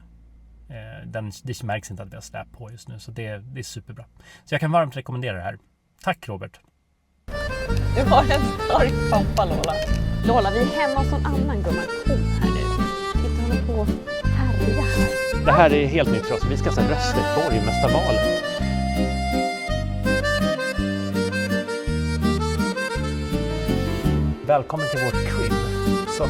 C: Det märks inte att vi har släp på just nu, så det är superbra. Så jag kan varmt rekommendera det här. Tack Robert!
B: Du har en stark pappa, Lola. Lola, vi är hemma hos någon annan gumman. Kom här nu. Titta, håller på att härja här.
C: Det här är helt nytt för oss. Vi ska rösta i borgmästarvalet. Välkommen till vårt crib. Så.